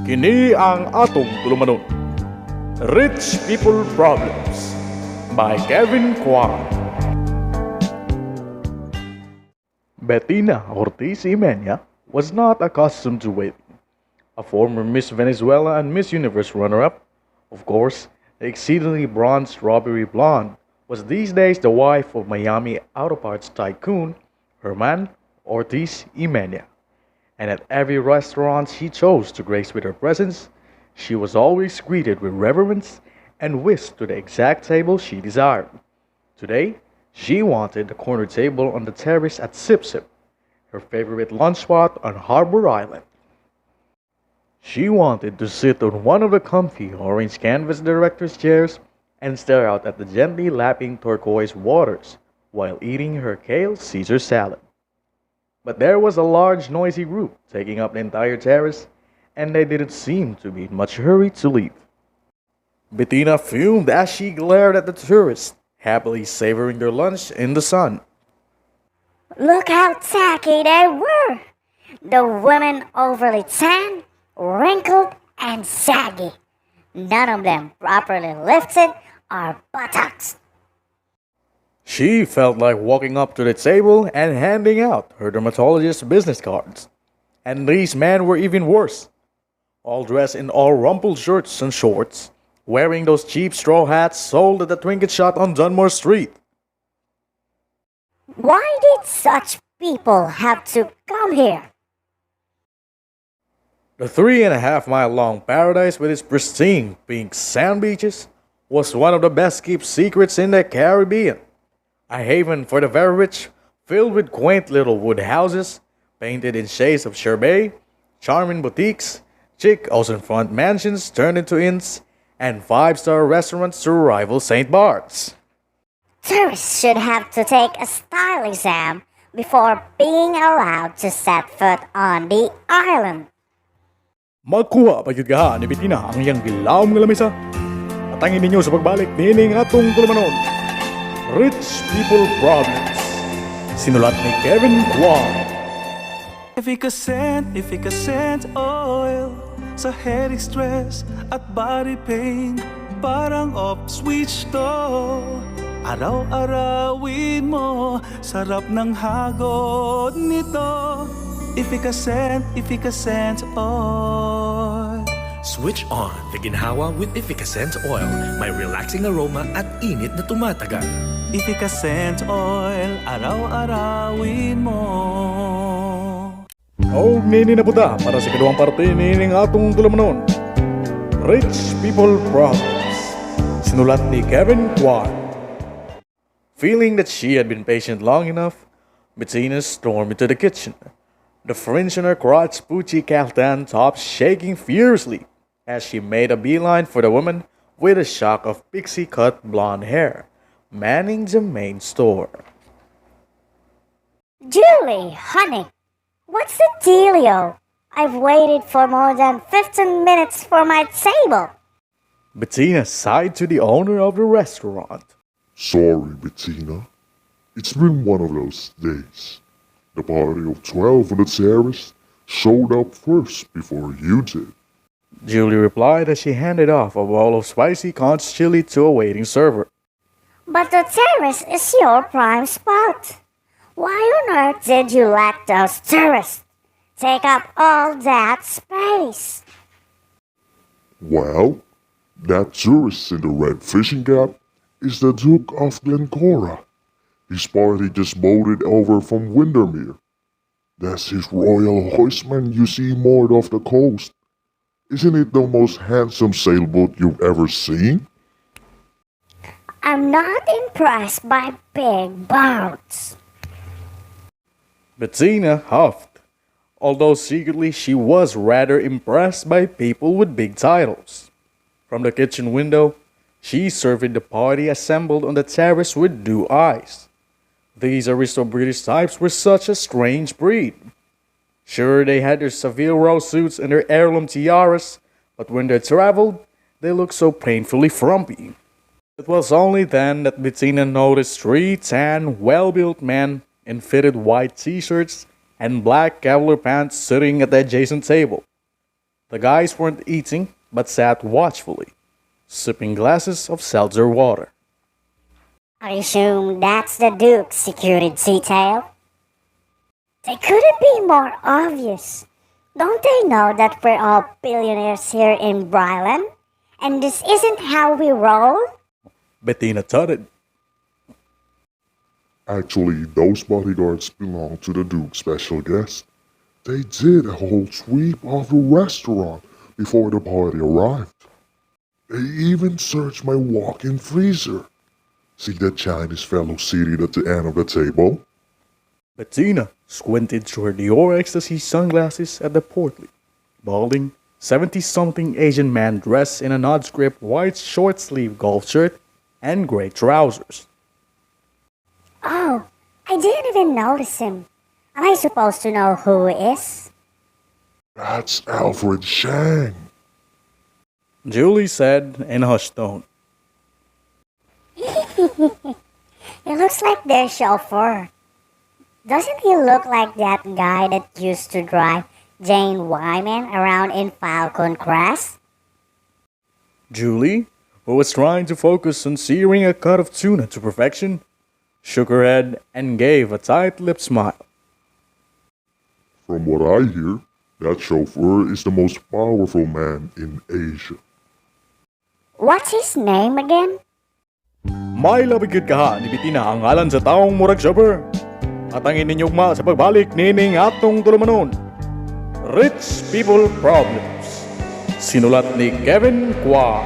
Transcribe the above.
Kini ang atong tulumanon. Rich People Problems by Kevin Kwan. Bettina Ortiz Imenya was not accustomed to waiting. A former Miss Venezuela and Miss Universe runner-up, of course, the exceedingly blonde strawberry blonde, was these days the wife of Miami auto parts tycoon Herman Ortiz Imenya. And at every restaurant she chose to grace with her presence, she was always greeted with reverence and whisked to the exact table she desired. Today, she wanted the corner table on the terrace at Sip Sip, her favorite lunch spot on Harbor Island. She wanted to sit on one of the comfy orange canvas director's chairs and stare out at the gently lapping turquoise waters while eating her kale Caesar salad. But there was a large noisy group taking up the entire terrace, and they didn't seem to be in much hurry to leave. Bettina fumed as she glared at the tourists, happily savoring their lunch in the sun. Look how tacky they were! The women overly tan, wrinkled, and saggy. None of them properly lifted our buttocks. She felt like walking up to the table and handing out her dermatologist's business cards. And these men were even worse. All dressed in all rumpled shirts and shorts, wearing those cheap straw hats sold at the trinket shop on Dunmore Street. Why did such people have to come here? The 3.5 mile long paradise with its pristine pink sand beaches was one of the best kept secrets in the Caribbean. A haven for the very rich, filled with quaint little wood houses, painted in shades of sherbet, charming boutiques, chic oceanfront mansions turned into inns, and five-star restaurants to rival St. Bart's. Tourists should have to take a style exam before being allowed to set foot on the island. Magkuha pa gyud gaha ni Bettina ang iyang gilawom nga lamesa. Atangin ninyo sa pagbalik nining atong tulumanon. Rich People Problems. Sinulat ni Kevin Kwan. Efficacent oil sa headache, stress at body pain. Parang off-switch to. Araw-arawin mo, sarap ng hagod nito. Efficacent oil. Switch on the ginhawa with Efficacent Oil. May relaxing aroma at init na tumatagal. Efficacent oil, araw-arawin mo. O nini na puta para sa kaduang parte nining atong tulumanon. Rich People Problems. Sinulat ni Kevin Kwan. Feeling that she had been patient long enough, Bettina stormed into the kitchen. The fringe on her crotch Pucci caftan top shaking furiously as she made a beeline for the woman with a shock of pixie-cut blonde hair, manning the main store. Julie, honey, what's the dealio? I've waited for more than 15 minutes for my table. Bettina sighed to the owner of the restaurant. Sorry, Bettina. It's been one of those days. The party of 12 on the terrace showed up first before you did. Julie replied as she handed off a bowl of spicy conch chili to a waiting server. But the terrace is your prime spot. Why on earth did you let those tourists take up all that space? Well, that tourist in the red fishing cap is the Duke of Glencora. His party just boated over from Windermere. That's his royal horseman you see moored off the coast. Isn't it the most handsome sailboat you've ever seen? I'm not impressed by big boats. Bettina huffed, although secretly she was rather impressed by people with big titles. From the kitchen window, she surveyed the party assembled on the terrace with dew eyes. These aristo-British types were such a strange breed. Sure, they had their Savile Row suits and their heirloom tiaras, but when they traveled, they looked so painfully frumpy. It was only then that Bettina noticed 3 tan, well-built men in fitted white t-shirts and black cavalier pants sitting at the adjacent table. The guys weren't eating, but sat watchfully, sipping glasses of seltzer water. I assume that's the Duke's security detail. They couldn't be more obvious. Don't they know that we're all billionaires here in Bryland? And this isn't how we roll? Bettina tutted. Actually, those bodyguards belong to the Duke's special guest. They did a whole sweep of the restaurant before the party arrived. They even searched my walk-in freezer. See that Chinese fellow seated at the end of the table? Bettina squinted through her Dior Ecstasy sunglasses at the portly, balding, 70-something Asian man dressed in a nondescript white short-sleeved golf shirt and gray trousers. Oh, I didn't even notice him. Am I supposed to know who he is? That's Alfred Shang. Julie said in a hushed tone. He looks like their chauffeur. Doesn't he look like that guy that used to drive Jane Wyman around in Falcon Crest? Julie, who was trying to focus on searing a cut of tuna to perfection, shook her head and gave a tight-lipped smile. From what I hear, that chauffeur is the most powerful man in Asia. What's his name again? May labigid ka ni Bettina ang ngalan sa taong murag shopper. At ang ininyugma sa pagbalik nining atong tulumanon. Rich People Problems. Sinulat ni Kevin Kwa.